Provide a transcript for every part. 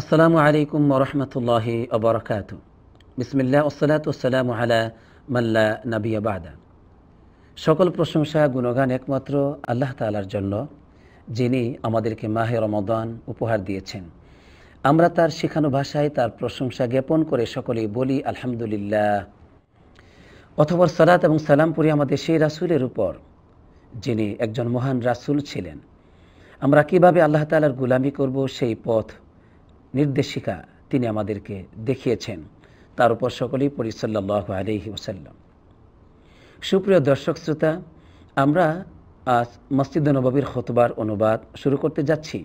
আসসালামু আলাইকুম ওয়া রাহমাতুল্লাহি ওয়া বারাকাতুহু। বিসমিল্লাহ ওয়াসসালাতু ওয়াসসালামু আলা মান লা নাবিয়্যা বা'দা। সকল প্রশংসা গুণগান একমাত্র আল্লাহ তাআলার জন্য, যিনি আমাদেরকে মাহে রমাদান উপহার দিয়েছেন। আমরা তার শেখানো ভাষায় তার প্রশংসা জ্ঞাপন করে সকলেই বলি আলহামদুলিল্লাহ। অতঃপর সালাত এবং সালাম পড়ি আমাদের সেই রাসূলের উপর, যিনি একজন মহান রাসূল ছিলেন। আমরা কিভাবে আল্লাহ তাআলার গোলামি করব সেই পথ নির্দেশিকা তিনি আমাদেরকে দেখিয়েছেন। তার উপর সকলেই পড়ি সাল্লাল্লাহু আলাইহি ওয়াসাল্লাম। সুপ্রিয় দর্শক শ্রোতা, আমরা আজ মসজিদে নববীর খুতবার অনুবাদ শুরু করতে যাচ্ছি।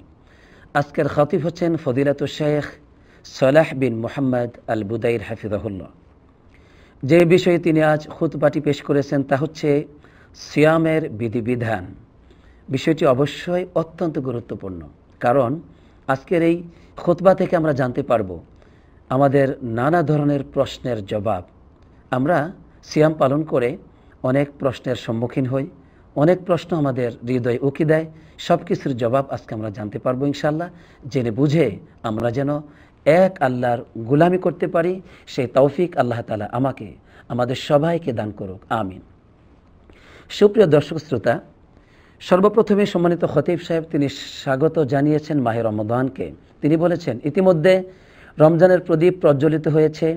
আজকের খতিব হচ্ছেন ফদিলাতুশ শাইখ সালাহ বিন মুহাম্মদ আল বুদাইর হাফিজাহুল্লাহ। যে বিষয়ে তিনি আজ খুতবাটি পেশ করেছেন তা হচ্ছে সিয়ামের বিধিবিধান। বিষয়টি অবশ্যই অত্যন্ত গুরুত্বপূর্ণ, কারণ আজকের এই খুতবা থেকে আমরা জানতে পারব আমাদের নানা ধরনের প্রশ্নের জবাব। আমরা সিয়াম পালন করে অনেক প্রশ্নের সম্মুখীন হই, অনেক প্রশ্ন আমাদের হৃদয় উকি দেয়। সব কিছুর জবাব আজকে আমরা জানতে পারবো ইনশাআল্লাহ। জেনে বুঝে আমরা যেন এক আল্লাহর গোলামি করতে পারি, সেই তৌফিক আল্লাহ তাআলা আমাকে, আমাদের সবাইকে দান করুক, আমিন। সুপ্রিয় দর্শক শ্রোতা, সর্বপ্রথমে সম্মানিত খতিব সাহেব তিনি স্বাগত জানিয়েছেন মাহে রমাদানকে। তিনি বলেছেন, ইতিমধ্যে রমজানের প্রদীপ প্রজ্বলিত হয়েছে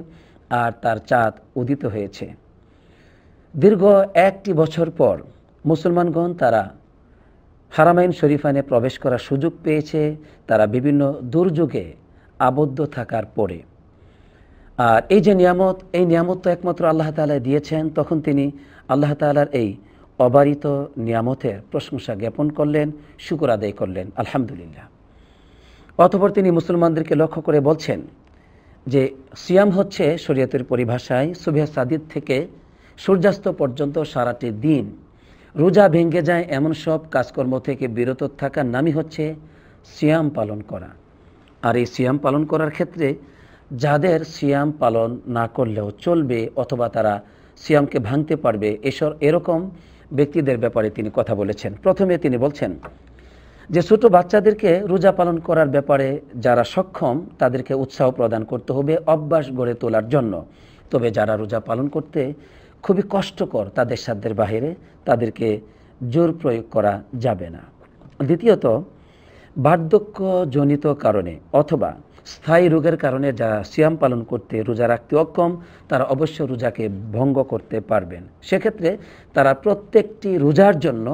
আর তার চাঁদ উদিত হয়েছে। দীর্ঘ একটি বছর পর মুসলমানগণ তারা হারামাইন শরীফানে প্রবেশ করার সুযোগ পেয়েছে, তারা বিভিন্ন দুর্যোগে আবদ্ধ থাকার পরে। আর এই যে নিয়ামত, এই নিয়ামত তো একমাত্র আল্লাহ তাআলা দিয়েছেন। তখন তিনি আল্লাহ তাআলার এই অবারিত নিয়ামতের প্রশংসা জ্ঞাপন করলেন, শুকর আদায় করলেন, আলহামদুলিল্লাহ। অতঃপর তিনি মুসলমানদেরকে লক্ষ্য করে বলছেন যে সিয়াম হচ্ছে শরীয়তের পরিভাষায় সুবহে সাদিক থেকে সূর্যাস্ত পর্যন্ত সারাটি দিন রোজা ভেঙে যায় এমন সব কাজকর্ম থেকে বিরত থাকার নামই হচ্ছে সিয়াম পালন করা। আর এই সিয়াম পালন করার ক্ষেত্রে যাদের সিয়াম পালন না করলেও চলবে অথবা তারা সিয়ামকে ভাঙতে পারবে, এরকম ব্যক্তিদের ব্যাপারে তিনি কথা বলেছেন। প্রথমে তিনি বলছেন যে ছোট বাচ্চাদেরকে রোজা পালন করার ব্যাপারে যারা সক্ষম তাদেরকে উৎসাহ প্রদান করতে হবে অভ্যাস গড়ে তোলার জন্য। তবে যারা রোজা পালন করতে খুবই কষ্টকর, তাদের সাধ্যের বাহিরে, তাদেরকে জোর প্রয়োগ করা যাবে না। দ্বিতীয়ত, বার্ধক্যজনিত কারণে অথবা স্থায়ী রোগের কারণে যারা সিয়াম পালন করতে, রোজা রাখতে অক্ষম, তারা অবশ্য রোজাকে ভঙ্গ করতে পারবেন। সেক্ষেত্রে তারা প্রত্যেকটি রোজার জন্য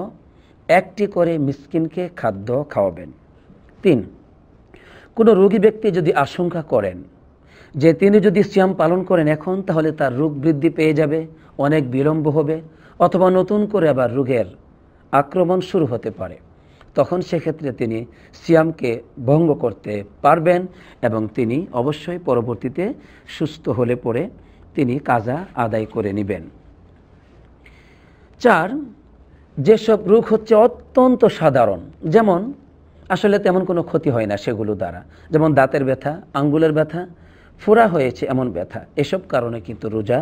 একটি করে মিসকিনকে খাদ্য খাওয়াবেন। 3, কোনো রোগী ব্যক্তি যদি আশঙ্কা করেন যে তিনি যদি সিয়াম পালন করেন এখন, তাহলে তার রোগ বৃদ্ধি পেয়ে যাবে, অনেক বিলম্ব হবে, অথবা নতুন করে আবার রোগের আক্রমণ শুরু হতে পারে, তখন সেক্ষেত্রে তিনি সিয়ামকে ভঙ্গ করতে পারবেন এবং তিনি অবশ্যই পরবর্তীতে সুস্থ হলে পরে তিনি কাজা আদায় করে নেবেন। 4, যেসব রোগ হচ্ছে অত্যন্ত সাধারণ, যেমন আসলে তেমন কোনো ক্ষতি হয় না সেগুলো দ্বারা, যেমন দাঁতের ব্যথা, আঙ্গুলের ব্যথা, ফোড়া হয়েছে এমন ব্যথা, এসব কারণে কিন্তু রোজা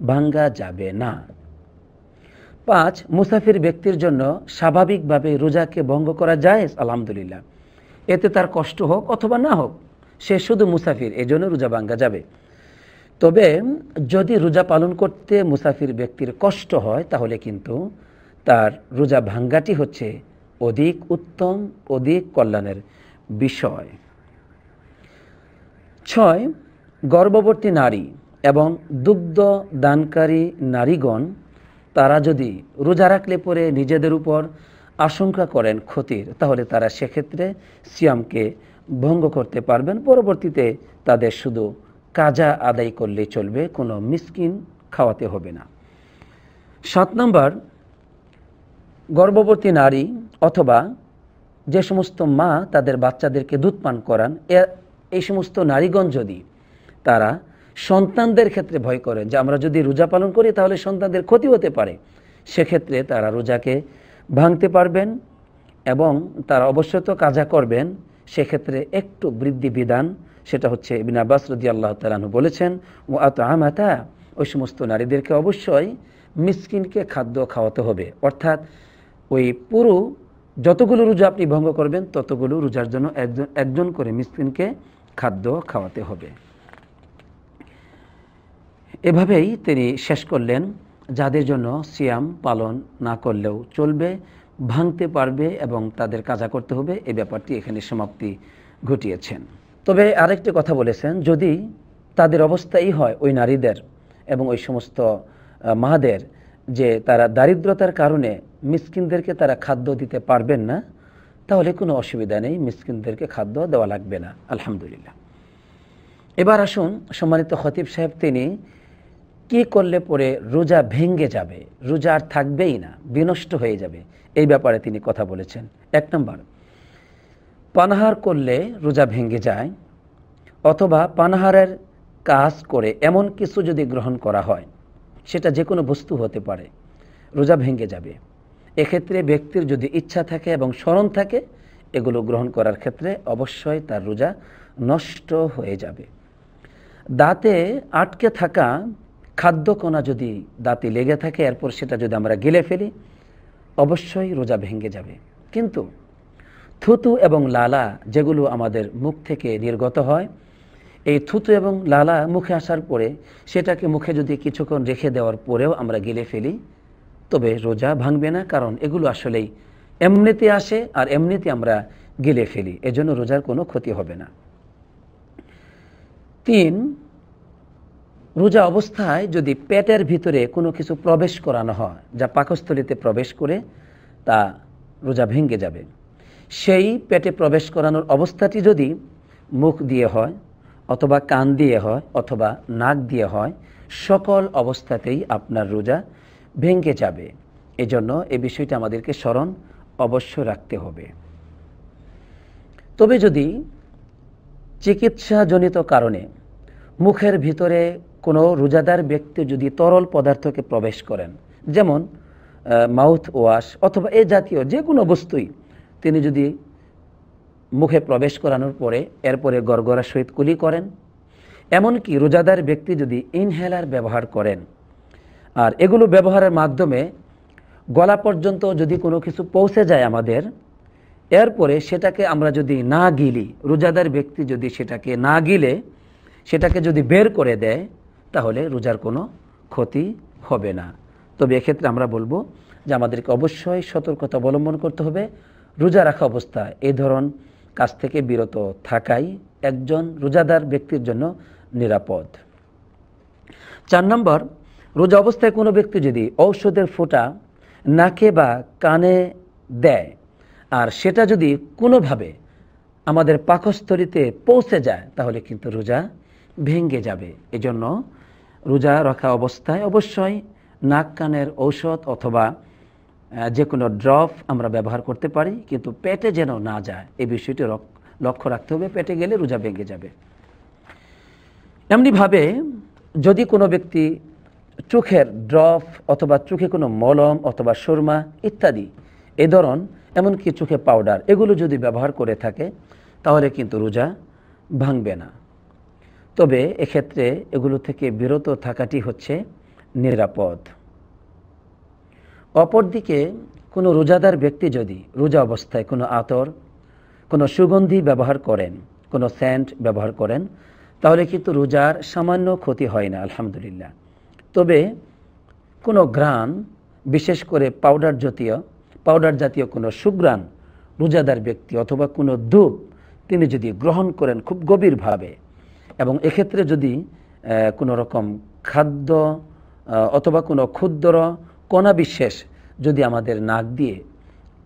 ভাঙ্গা যাবে না। 5, মুসাফির ব্যক্তির জন্য স্বাভাবিকভাবে রোজাকে ভঙ্গ করা যায়, আলহামদুলিল্লাহ। এতে তার কষ্ট হোক অথবা না হোক, সে শুধু মুসাফির, এজন্য রোজা ভাঙ্গা যাবে। তবে যদি রোজা পালন করতে মুসাফির ব্যক্তির কষ্ট হয়, তাহলে কিন্তু তার রোজা ভাঙ্গাটি হচ্ছে অধিক উত্তম, অধিক কল্যাণের বিষয়। 6, গর্ভবতী নারী এবং দুগ্ধ দানকারী নারীগণ তারা যদি রোজা রাখলে পরে নিজেদের উপর আশঙ্কা করেন ক্ষতির, তাহলে তারা সেক্ষেত্রে সিয়ামকে ভঙ্গ করতে পারবেন। পরবর্তীতে তাদের শুধু কাজা আদায় করলেই চলবে, কোনো মিসকিন খাওয়াতে হবে না। 7 নম্বর, গর্ভবতী নারী অথবা যে সমস্ত মা তাদের বাচ্চাদেরকে দুধ পান করান, এই সমস্ত নারীগণ যদি তারা সন্তানদের ক্ষেত্রে ভয় করেন যে আমরা যদি রোজা পালন করি তাহলে সন্তানদের ক্ষতি হতে পারে, সেক্ষেত্রে তারা রোজাকে ভাঙতে পারবেন এবং তারা অবশ্যই তো কাজা করবেন। সেক্ষেত্রে একটু বৃদ্ধি বিধান, সেটা হচ্ছে ইবনে আব্বাস রাদিয়াল্লাহু তাআলা আনহু বলেছেন, ও আতআমাতা, ওই সমস্ত নারীদেরকে অবশ্যই মিসকিনকে খাদ্য খাওয়াতে হবে। অর্থাৎ ওই পুরো যতগুলো রোজা আপনি ভঙ্গ করবেন ততগুলো রোজার জন্য একজন করে মিসকিনকে খাদ্য খাওয়াতে হবে। এভাবেই তিনি শেষ করলেন, যাদের জন্য সিয়াম পালন না করলেও চলবে, ভাঙতে পারবে এবং তাদের কাজা করতে হবে, এই ব্যাপারটি এখানে সমাপ্তি ঘটিয়েছেন। তবে আরেকটি কথা বলেছেন, যদি তাদের অবস্থাই হয় ওই নারীদের এবং ওই সমস্ত মাদের যে তারা দারিদ্রতার কারণে মিসকিনদেরকে তারা খাদ্য দিতে পারবেন না, তাহলে কোনো অসুবিধা নেই, মিসকিনদেরকে খাদ্য দেওয়া লাগবে না, আলহামদুলিল্লাহ। এবার আসুন, সম্মানিত খতিব সাহেব তিনি কি করলে পরে রোজা ভেঙে যাবে, রোজা আর থাকবেই না, বিনষ্ট হয়ে যাবে, এই ব্যাপারে তিনি কথা বলেছেন। 1 নম্বর, পানাহার করলে রোজা ভেঙে যায়, অথবা পানাহারের কাজ করে এমন কিছু যদি গ্রহণ করা হয়, সেটা যে কোনো বস্তু হতে পারে, রোজা ভেঙে যাবে। এক্ষেত্রে ব্যক্তির যদি ইচ্ছা থাকে এবং স্মরণ থাকে, এগুলো গ্রহণ করার ক্ষেত্রে অবশ্যই তার রোজা নষ্ট হয়ে যাবে। দাঁতে আটকে থাকা খাদ্যকণা যদি দাঁতে লেগে থাকে, এরপর সেটা যদি আমরা গিলে ফেলি, অবশ্যই রোজা ভেঙে যাবে। কিন্তু থুতু এবং লালা যেগুলো আমাদের মুখ থেকে নির্গত হয়, এই থুতু এবং লালা মুখে আসার পরে সেটাকে মুখে যদি কিছুক্ষণ রেখে দেওয়ার পরেও আমরা গিলে ফেলি, তবে রোজা ভাঙবে না, কারণ এগুলো আসলেই এমনিতে আসে আর এমনিতে আমরা গিলে ফেলি, এজন্য রোজার কোনো ক্ষতি হবে না। 3, রোজা অবস্থায় যদি পেটের ভিতরে কোনো কিছু প্রবেশ করানো হয়, যা পাকস্থলীতে প্রবেশ করে, তা রোজা ভেঙে যাবে। সেই পেটে প্রবেশ করানোর অবস্থাটি যদি মুখ দিয়ে হয়, অথবা কান দিয়ে হয়, অথবা নাক দিয়ে হয়, সকল অবস্থাতেই আপনার রোজা ভেঙে যাবে। এজন্য এই বিষয়টা আমাদেরকে স্মরণ অবশ্যই রাখতে হবে। তবে যদি চিকিৎসাজনিত কারণে মুখের ভিতরে কোনো রোজাদার ব্যক্তি যদি তরল পদার্থকে প্রবেশ করেন, যেমন মাউথ ওয়াশ অথবা এ জাতীয় যে কোনো বস্তুই তিনি যদি মুখে প্রবেশ করানোর পরে এরপরে গড়গড়ার সহিত কুলি করেন, এমনকি রোজাদার ব্যক্তি যদি ইনহেলার ব্যবহার করেন, আর এগুলো ব্যবহারের মাধ্যমে গলা পর্যন্ত যদি কোনো কিছু পৌঁছে যায় আমাদের, এরপরে সেটাকে আমরা যদি না গিলি, রোজাদার ব্যক্তি যদি সেটাকে না গিলে সেটাকে যদি বের করে দেয়, তাহলে রোজার কোনো ক্ষতি হবে না। তবে এক্ষেত্রে আমরা বলবো যে আমাদেরকে অবশ্যই সতর্কতা অবলম্বন করতে হবে। রোজা রাখা অবস্থায় এই ধরন কাজ থেকে বিরত থাকাই একজন রোজাদার ব্যক্তির জন্য নিরাপদ। 4 নম্বর, রোজা অবস্থায় কোনো ব্যক্তি যদি ঔষধের ফোঁটা নাকে বা কানে দেয়, আর সেটা যদি কোনোভাবে আমাদের পাকস্থলীতে পৌঁছে যায়, তাহলে কিন্তু রোজা ভেঙে যাবে। এজন্য রোজা রাখা অবস্থায় অবশ্যই নাক কানের ঔষধ অথবা যে কোনো ড্রপ আমরা ব্যবহার করতে পারি, কিন্তু পেটে যেন না যায়, এই বিষয়টি লক্ষ্য রাখতে হবে। পেটে গেলে রোজা ভেঙে যাবে। এমনিভাবে যদি কোনো ব্যক্তি চোখের ড্রপ অথবা চোখে কোনো মলম অথবা সুরমা ইত্যাদি এ ধরন, এমনকি চোখে পাউডার, এগুলো যদি ব্যবহার করে থাকে, তাহলে কিন্তু রোজা ভাঙবে না। তবে এক্ষেত্রে এগুলো থেকে বিরত থাকাটি হচ্ছে নিরাপদ। অপরদিকে কোনো রোজাদার ব্যক্তি যদি রোজা অবস্থায় কোনো আতর, কোনো সুগন্ধি ব্যবহার করেন, কোনো সেন্ট ব্যবহার করেন, তাহলে কিন্তু রোজার সামান্য ক্ষতি হয় না, আলহামদুলিল্লাহ। তবে কোনো ঘ্রাণ, বিশেষ করে পাউডার জাতীয় কোনো সুঘ্রাণ রোজাদার ব্যক্তি অথবা কোনো ধূপ তিনি যদি গ্রহণ করেন খুব গভীরভাবে, এবং এক্ষেত্রে যদি কোনো রকম খাদ্য অথবা কোনো ক্ষুদ্র কণা বিশেষ যদি আমাদের নাক দিয়ে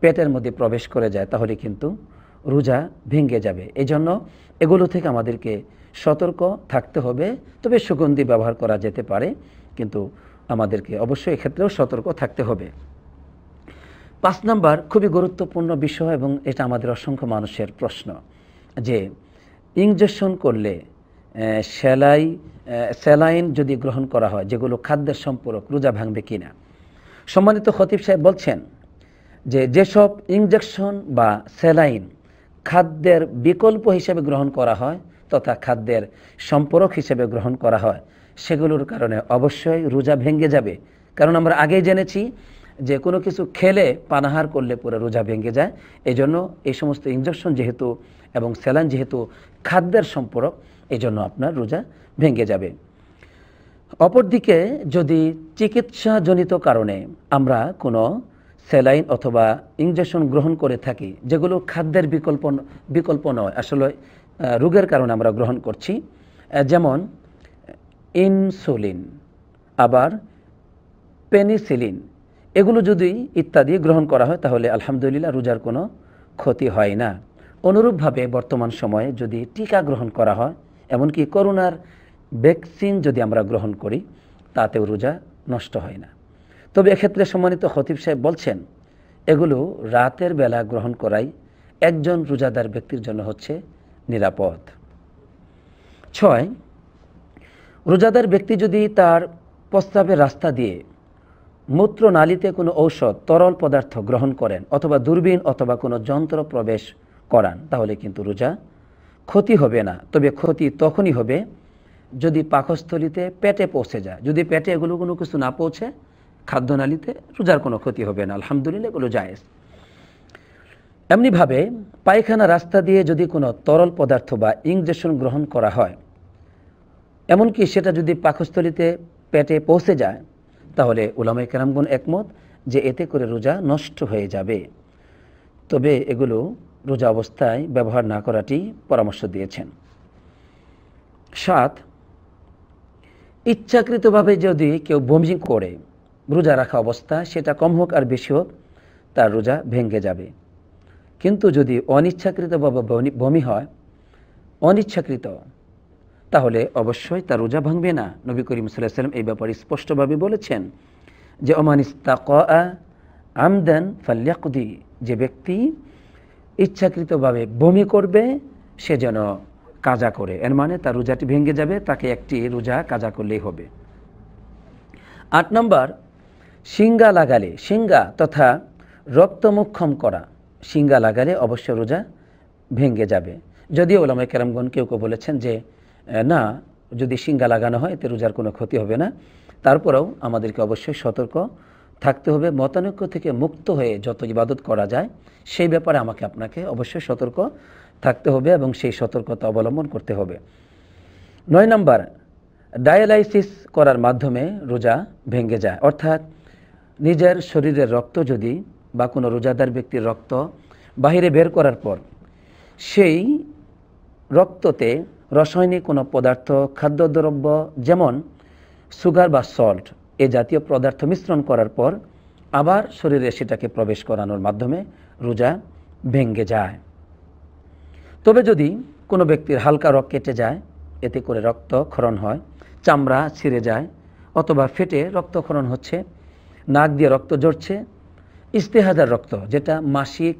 পেটের মধ্যে প্রবেশ করে যায়, তাহলে কিন্তু রোজা ভেঙে যাবে। এজন্য এগুলো থেকে আমাদেরকে সতর্ক থাকতে হবে। তবে সুগন্ধি ব্যবহার করা যেতে পারে, কিন্তু আমাদেরকে অবশ্যই এক্ষেত্রেও সতর্ক থাকতে হবে। 5 নম্বর, খুবই গুরুত্বপূর্ণ বিষয়, এবং এটা আমাদের অসংখ্য মানুষের প্রশ্ন, যে ইনজেকশন করলে স্যালাইন যদি গ্রহণ করা হয়, যেগুলো খাদ্যের সম্পূরক, রোজা ভাঙবে কিনা। সম্মানিত খতিব সাহেব বলছেন যে যেসব ইনজেকশন বা স্যালাইন খাদ্যের বিকল্প হিসেবে গ্রহণ করা হয় তথা খাদ্যের সম্পূরক হিসেবে গ্রহণ করা হয়, সেগুলোর কারণে অবশ্যই রোজা ভেঙে যাবে। কারণ আমরা আগেই জেনেছি যে কোনো কিছু খেলে পানাহার করলে পুরো রোজা ভেঙে যায়। এই জন্য এই সমস্ত ইনজেকশন যেহেতু এবং স্যালাইন যেহেতু খাদ্যের সম্পর্ক, এই জন্য আপনার রোজা ভেঙে যাবে। অপরদিকে যদি চিকিৎসাজনিত কারণে আমরা কোনো স্যালাইন অথবা ইনজেকশন গ্রহণ করে থাকি, যেগুলো খাদ্যের বিকল্প নয়, আসলে রোগের কারণে আমরা গ্রহণ করছি, যেমন ইনসুলিন, আবার পেনিসিলিন, এগুলো যদি ইত্যাদি গ্রহণ করা হয় তাহলে আলহামদুলিল্লাহ রোজার কোনো ক্ষতি হয় না। অনুরূপভাবে বর্তমান সময়ে যদি টিকা গ্রহণ করা হয়, এমনকি করোনার ভ্যাকসিন যদি আমরা গ্রহণ করি, তাতেও রোজা নষ্ট হয় না। তবে এক্ষেত্রে সম্মানিত খতিব সাহেব বলছেন, এগুলো রাতের বেলা গ্রহণ করাই একজন রোজাদার ব্যক্তির জন্য হচ্ছে নিরাপদ। 6, রোজাদার ব্যক্তি যদি তার প্রস্রাবের রাস্তা দিয়ে মূত্রনালীতে কোনো ঔষধ, তরল পদার্থ গ্রহণ করেন অথবা দূরবীন অথবা কোনো যন্ত্র প্রবেশ করান, তাহলে কিন্তু রোজা ক্ষতি হবে না। তবে ক্ষতি তখনই হবে যদি পাকস্থলীতে পেটে পৌঁছে যায়। যদি পেটে এগুলো কোনো কিছু না পৌঁছে খাদ্যনালীতে, রোজার কোনো ক্ষতি হবে না, আলহামদুলিল্লাহ, এগুলো জায়েজ। এমনিভাবে পায়খানা রাস্তা দিয়ে যদি কোনো তরল পদার্থ বা ইনজেকশন গ্রহণ করা হয়, এমনকি সেটা যদি পাকস্থলীতে পেটে পৌঁছে যায়, তাহলে উলামায়ে কেরামগণ একমত যে এতে করে রোজা নষ্ট হয়ে যাবে। তবে এগুলো রোজা অবস্থায় ব্যবহার না করাটি পরামর্শ দিয়েছেন। 7, ইচ্ছাকৃতভাবে যদি কেউ বমি করে রোজা রাখা অবস্থা, সেটা কম হোক আর বেশি হোক, তার রোজা ভেঙে যাবে। কিন্তু যদি অনিচ্ছাকৃতভাবে বমি হয়, অনিচ্ছাকৃত, তাহলে অবশ্যই তার রোজা ভাঙবে না। নবী করিম সাল্লাল্লাহু আলাইহি ওয়াসাল্লাম এই ব্যাপারে স্পষ্টভাবে বলেছেন যে ওমান ইস্তাকা আমদান ফালইয়াকদি, যে ব্যক্তি ইচ্ছাকৃতভাবে বমি করবে সে যেন কাজা করে, এর মানে তার রোজাটি ভেঙে যাবে, তাকে একটি রোজা কাজা করলেই হবে। 8 নম্বর, শিঙ্গা লাগালে, শিঙ্গা তথা রক্তমুক্ষম করা, শিঙ্গা লাগালে অবশ্য রোজা ভেঙে যাবে। যদিও উলামায়ে কেরামগণ কেউ কেউ বলেছেন যে না, যদি শিঙ্গা লাগানো হয় এতে রোজার কোনো ক্ষতি হবে না। তারপরেও আমাদেরকে অবশ্যই সতর্ক থাকতে হবে। মতানৈক্য থেকে মুক্ত হয়ে যত ইবাদত করা যায় সেই ব্যাপারে আপনাকে অবশ্যই সতর্ক থাকতে হবে এবং সেই সতর্কতা অবলম্বন করতে হবে। 9 নম্বর, ডায়ালাইসিস করার মাধ্যমে রোজা ভেঙে যায়, অর্থাৎ নিজের শরীরের রক্ত যদি বা কোনো রোজাদার ব্যক্তির রক্ত বাহিরে বের করার পর সেই রক্ততে রাসায়নিক কোনো পদার্থ, খাদ্যদ্রব্য যেমন সুগার বা সল্ট, এ জাতীয় পদার্থ মিশ্রণ করার পর আবার শরীরে সেটাকে প্রবেশ করানোর মাধ্যমে রোজা ভেঙে যায়। তবে যদি কোনো ব্যক্তির হালকা রক্ত কেটে যায়, এতে করে রক্তক্ষরণ হয়, চামড়া ছিঁড়ে যায় অথবা ফেটে রক্তক্ষরণ হচ্ছে, নাক দিয়ে রক্ত ঝরছে, ইস্তেহাদার রক্ত, যেটা মাসিক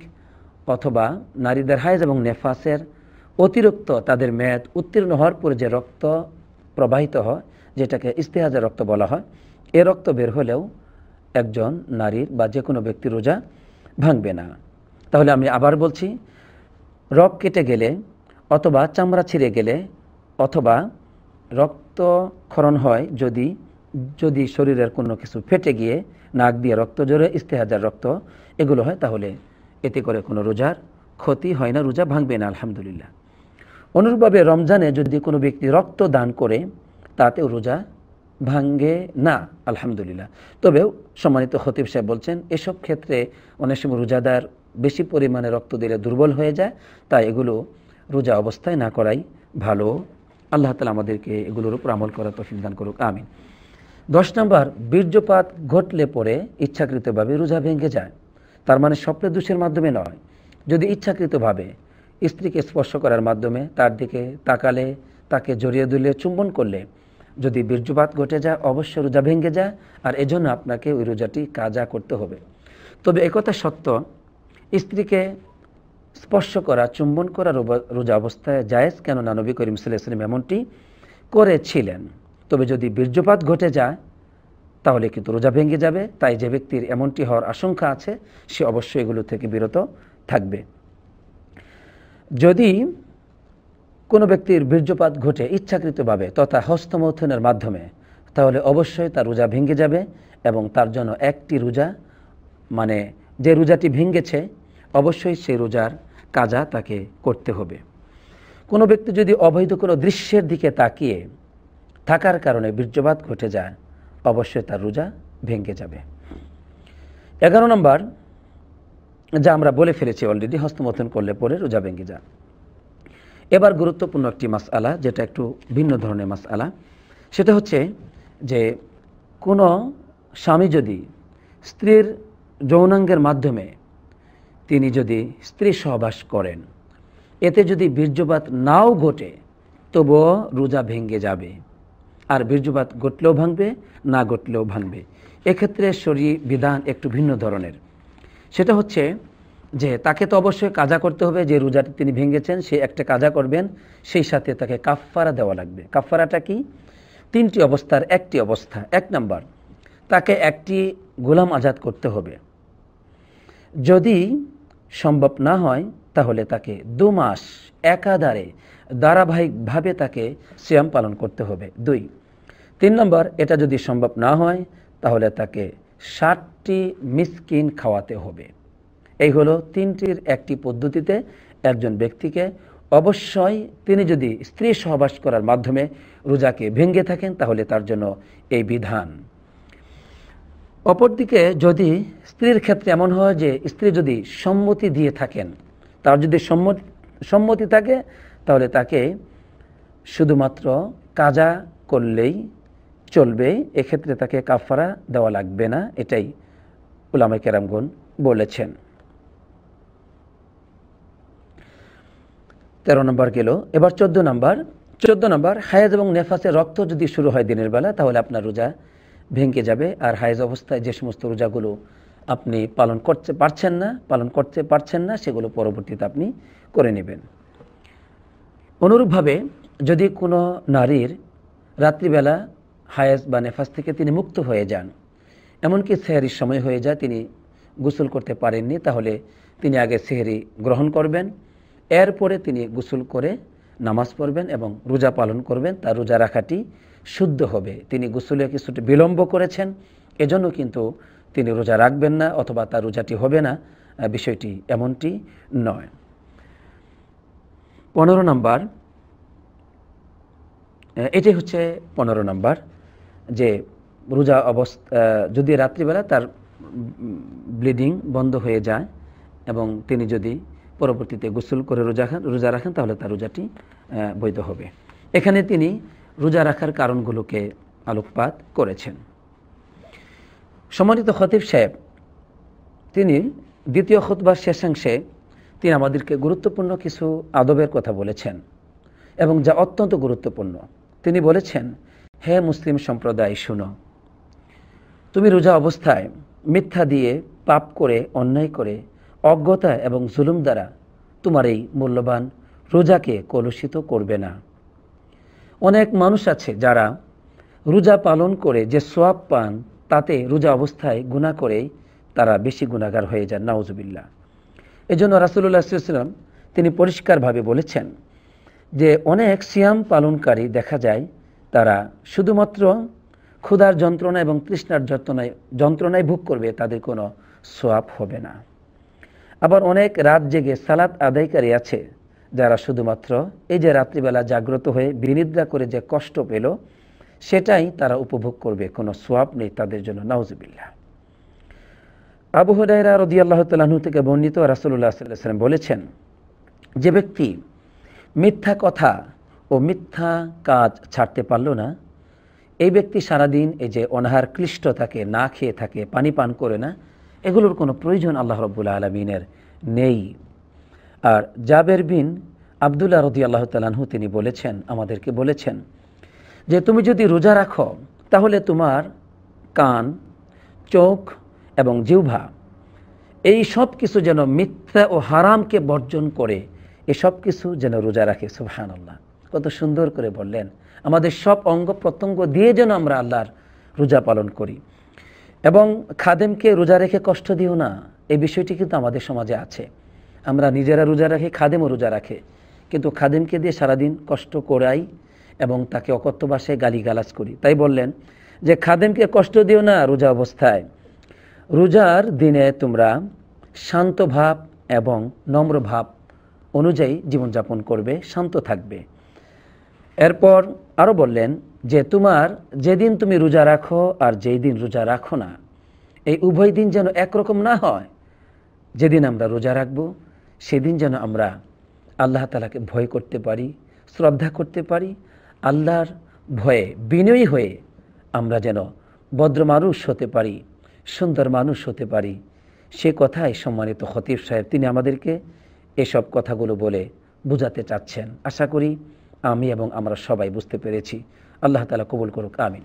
অথবা নারীদের হায়েজ এবং নেফাসের অতিরিক্ত তাদের মেয়াদ উত্তীর্ণ হওয়ার পরে যে রক্ত প্রবাহিত হয়, যেটাকে ইস্তেহাদার রক্ত বলা হয়, এ রক্ত বের হলেও একজন নারীর বা যে কোনো ব্যক্তির রোজা ভাঙবে না। তাহলে আমি আবার বলছি, রক্ত কেটে গেলে অথবা চামড়া ছিঁড়ে গেলে অথবা রক্তক্ষরণ হয় যদি শরীরের কোনো কিছু ফেটে গিয়ে নাক দিয়ে রক্ত জোরে ইস্তেহাদার রক্ত এগুলো হয়, তাহলে এতে করে কোনো রোজার ক্ষতি হয় না, রোজা ভাঙবে না, আলহামদুলিল্লাহ। অনুরূপভাবে রমজানে যদি কোনো ব্যক্তি রক্ত দান করে তাতেও রোজা ভাঙে না, আলহামদুলিল্লাহ। তবেও সম্মানিত খতিব সাহেব বলছেন এসব ক্ষেত্রে অনেক সময় রোজাদার বেশি পরিমাণে রক্ত দিলে দুর্বল হয়ে যায়, তাই এগুলো রোজা অবস্থায় না করাই ভালো। আল্লাহ তাআলা আমাদেরকে এগুলোর উপর আমল করার তৌফিক দান করুক, আমিন। 10 নম্বর, বীর্যপাত ঘটলে পরে ইচ্ছাকৃতভাবে রোজা ভেঙে যায়, তার মানে স্বপ্নে দোষের মাধ্যমে নয়। যদি ইচ্ছাকৃতভাবে স্ত্রীকে স্পর্শ করার মাধ্যমে, তার দিকে তাকালে, তাকে জড়িয়ে ধরলে, চুম্বন করলে যদি বীর্যপাত ঘটে যায়, অবশ্যই রোজা ভেঙে যায়, আর এজন্য আপনাকে ওই রোজাটি কাজা করতে হবে। তবে একথা সত্য, স্ত্রীকে স্পর্শ করা, চুম্বন করা রোজা অবস্থায় জায়েজ, কেননা নবী করিম সাল্লাল্লাহু আলাইহি ওয়াসাল্লাম এমনটি করেছিলেন। তবে যদি বীর্যপাত ঘটে যায় তাহলে কিন্তু রোজা ভেঙে যাবে। তাই যে ব্যক্তির এমনটি হওয়ার আশঙ্কা আছে সে অবশ্যই এগুলো থেকে বিরত থাকবে। যদি কোনো ব্যক্তির বীর্যপাত ঘটে ইচ্ছাকৃতভাবে তথা হস্তমৈথুনের মাধ্যমে, তাহলে অবশ্যই তার রোজা ভেঙে যাবে এবং তার জন্য একটি রোজা, মানে যে রোজাটি ভেঙেছে, অবশ্যই সেই রোজার কাজা তাকে করতে হবে। কোনো ব্যক্তি যদি অবৈধ কোনো দৃশ্যের দিকে তাকিয়ে থাকার কারণে বীর্যপাত ঘটে যায়, অবশ্যই তার রোজা ভেঙে যাবে। 11 নম্বর, যা আমরা বলে ফেলেছি অলরেডি, হস্তমৈথুন করলে পরে রোজা ভেঙে যায়। এবার গুরুত্বপূর্ণ একটি মাসআলা, যেটা একটু ভিন্ন ধরনের মাসআলা, সেটা হচ্ছে যে কোনো স্বামী যদি স্ত্রীর যৌনাঙ্গের মাধ্যমে তিনি যদি স্ত্রী সহবাস করেন, এতে যদি বীর্যপাত নাও ঘটে তবুও রোজা ভেঙে যাবে। আর বীর্যপাত ঘটলেও ভাঙবে, না ঘটলেও ভাঙবে। এক্ষেত্রে শরীয়ী বিধান একটু ভিন্ন ধরনের। সেটা হচ্ছে যে তাকে তো অবশ্যই কাজা করতে হবে, যে রোজাটি তিনি ভেঙেছেন সে একটা কাজা করবেন, সেই সাথে তাকে কাফফারা দেওয়া লাগবে। কাফফারাটা কি? 3টি অবস্থার একটি অবস্থা। 1 নম্বর, তাকে একটি গোলাম আজাদ করতে হবে। যদি সম্ভব না হয় তাহলে তাকে 2 মাস একাধারে ধারাবাহিকভাবে তাকে সিয়াম পালন করতে হবে। 3 নম্বর, এটা যদি সম্ভব না হয় তাহলে তাকে 60টি মিসকিন খাওয়াতে হবে। এই হলো 3টির একটি পদ্ধতিতে একজন ব্যক্তিকে অবশ্যই, তিনি যদি স্ত্রী সহবাস করার মাধ্যমে রোজাকে ভেঙে থাকেন তাহলে তার জন্য এই বিধান। অপরদিকে যদি স্ত্রীর ক্ষেত্রে এমন হয় যে স্ত্রী যদি সম্মতি দিয়ে থাকেন, তার যদি সম্মতি থাকে তাহলে তাকে শুধুমাত্র কাজা করলেই চলবে, এক্ষেত্রে তাকে কাফারা দেওয়া লাগবে না, এটাই উলামায়ে কেরামগণ বলেছেন। 13 নম্বর গেল। এবার 14 নম্বর, হায়েজ এবং নেফাসের রক্ত যদি শুরু হয় দিনের বেলা তাহলে আপনার রোজা ভেঙে যাবে। আর হায়েজ অবস্থায় যে সমস্ত রোজাগুলো আপনি পালন করতে পারছেন না সেগুলো পরবর্তীতে আপনি করে নেবেন। অনুরূপভাবে যদি কোনো নারীর রাত্রিবেলা হায়েজ বা নেফাস থেকে তিনি মুক্ত হয়ে যান, এমনকি সেহরির সময় হয়ে যায়, তিনি গোসল করতে পারেননি, তাহলে তিনি আগে সেহরি গ্রহণ করবেন, এরপরে তিনি গোসল করে নামাজ পড়বেন এবং রোজা পালন করবেন। তার রোজা রাখাটি শুদ্ধ হবে। তিনি গোসলে কিছুটা বিলম্ব করেছেন, এজন্য কিন্তু তিনি রোজা রাখবেন না অথবা তার রোজাটি হবে না, বিষয়টি এমনটি নয়। 15 নম্বর, এটি হচ্ছে 15 নম্বর, যে রোজা যদি রাত্রিবেলা তার ব্লিডিং বন্ধ হয়ে যায় এবং তিনি যদি পরবর্তীতে গোসল করে রোজা রাখেন তাহলে তার রোজাটি বৈধ হবে। এখানে তিনি রোজা রাখার কারণগুলোকে আলোকপাত করেছেন। সম্মানিত খতিব সাহেব, তিনি দ্বিতীয় খুতবার শেষাংশে তিনি আমাদেরকে গুরুত্বপূর্ণ কিছু আদবের কথা বলেছেন এবং যা অত্যন্ত গুরুত্বপূর্ণ। তিনি বলেছেন, হে মুসলিম সম্প্রদায় শুনো, তুমি রোজা অবস্থায় মিথ্যা দিয়ে, পাপ করে, অন্যায় করে, অজ্ঞতা এবং জুলুম দ্বারা তোমার এই মূল্যবান রোজাকে কলুষিত করবে না। অনেক মানুষ আছে যারা রোজা পালন করে যে সওয়াব পান তাতে রোজা অবস্থায় গুনাহ করেই তারা বেশি গুনাহগার হয়ে যান, নাউজুবিল্লাহ। এজন্য রাসূলুল্লাহ সাল্লাল্লাহু আলাইহি ওয়াসাল্লাম তিনি পরিষ্কারভাবে বলেছেন যে অনেক সিয়াম পালনকারী দেখা যায় তারা শুধুমাত্র ক্ষুধার যন্ত্রণা এবং তৃষ্ণার যন্ত্রণায় ভোগ করবে, তাদের কোনো সওয়াব হবে না। আবার অনেক রাত জেগে সালাত আদায়কারী আছে যারা শুধুমাত্র এই যে রাত্রিবেলা জাগ্রত হয়ে বিনিদ্রা করে যে কষ্ট পেল সেটাই তারা উপভোগ করবে, কোনো সওয়াব নেই তাদের জন্য, নাউজুবিল্লাহ। আবু হুরায়রা রাদিয়াল্লাহু তাআলা আনহু থেকে বর্ণিত, রাসূলুল্লাহ সাল্লাল্লাহু আলাইহি ওয়াসাল্লাম বলেছেন, যে ব্যক্তি মিথ্যা কথা ও মিথ্যা কাজ ছাড়তে পারল না, এই ব্যক্তি সারাদিন এই যে অনাহার ক্লিষ্ট থাকে, না খেয়ে থাকে, পানি পান করে না, এগুলোর কোনো প্রয়োজন আল্লাহ রাব্বুল আলামিনের নেই। আর জাবের বিন আব্দুল্লাহ রাদিয়াল্লাহু তাআলা আনহু তিনি বলেছেন, আমাদেরকে বলেছেন যে তুমি যদি রোজা রাখো তাহলে তোমার কান, চোখ এবং জিহ্বা এই সব কিছু যেন মিথ্যা ও হারামকে বর্জন করে এসব কিছু যেন রোজা রাখে। সুবহানাল্লাহ, কত সুন্দর করে বললেন। আমাদের সব অঙ্গ প্রত্যঙ্গ দিয়ে যেন আমরা আল্লাহর রোজা পালন করি এবং খাদেমকে রোজা রেখে কষ্ট দিও না, এই বিষয়টি কিন্তু আমাদের সমাজে আছে। আমরা নিজেরা রোজা রাখি, খাদেমও রোজা রাখে, কিন্তু খাদেমকে দিয়ে সারাদিন কষ্ট করাই এবং তাকে অকথ্য ভাষায় গালিগালাজ করি। তাই বললেন যে খাদেমকে কষ্ট দিও না রোজা অবস্থায়, রোজার দিনে তোমরা শান্ত ভাব এবং নম্র ভাব অনুযায়ী জীবনযাপন করবে, শান্ত থাকবে। এরপর আরও বললেন যে তোমার যেদিন তুমি রোজা রাখো আর যেই দিন রোজা রাখো না, এই উভয় দিন যেন একরকম না হয়। যেদিন আমরা রোজা রাখবো সেদিন যেন আমরা আল্লাহ তাআলাকে ভয় করতে পারি, শ্রদ্ধা করতে পারি, আল্লাহর ভয়ে বিনয়ী হয়ে আমরা যেন ভদ্র মানুষ হতে পারি, সুন্দর মানুষ হতে পারি। সে কথাই সম্মানিত খতিব সাহেব তিনি আমাদেরকে এসব কথাগুলো বলে বোঝাতে চাচ্ছেন। আশা করি আমি এবং আমরা সবাই বুঝতে পেরেছি। আল্লাহ তাআলা কবুল করুক, আমিন।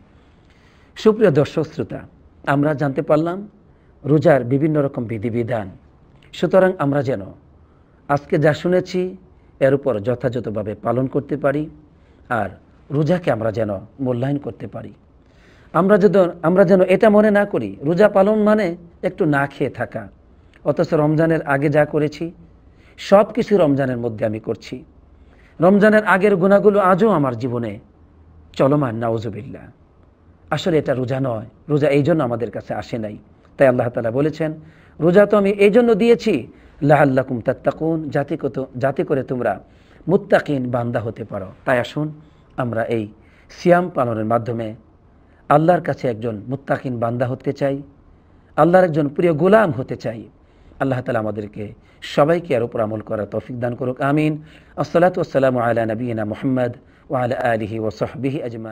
সুপ্রিয় দর্শক শ্রোতা, আমরা জানতে পারলাম রোজার বিভিন্ন রকম বিধিবিধান। সুতরাং আমরা যেন আজকে যা শুনেছি এর উপর যথাযথভাবে পালন করতে পারি, আর রোজাকে আমরা যেন মূল্যায়ন করতে পারি। আমরা যেন এটা মনে না করি রোজা পালন মানে একটু না খেয়ে থাকা, অথচ রমজানের আগে যা করেছি সব কিছু রমজানের মধ্যে আমি করছি। রমজানের আগের গুনাহগুলো আজও আমার জীবনে চলমান, নাউজুবিল্লাহ। আসলে এটা রোজা নয়, রোজা এই জন্য আমাদের কাছে আসে নাই। তাই আল্লাহ তাআলা বলেছেন রোজা তো আমি এই জন্য দিয়েছি লাআল্লাকুম তাত্তাকুন, যাতে করে তোমরা মুত্তাকিন বান্দা হতে পারো। তাই আসুন আমরা এই সিয়াম পালনের মাধ্যমে আল্লাহর কাছে একজন মুত্তাকিন বান্দা হতে চাই, আল্লাহর একজন প্রিয় গোলাম হতে চাই। আল্লাহ তাআলা আমাদেরকে সবাইকে এর উপর আমল করার তৌফিক দান করুক, আমিন। আসসালাতু ওয়াসসালামু আলা নবিয়িনা মুহাম্মদ ওয়া আলা আলিহি ওয়া সাহবিহি আজমাইন।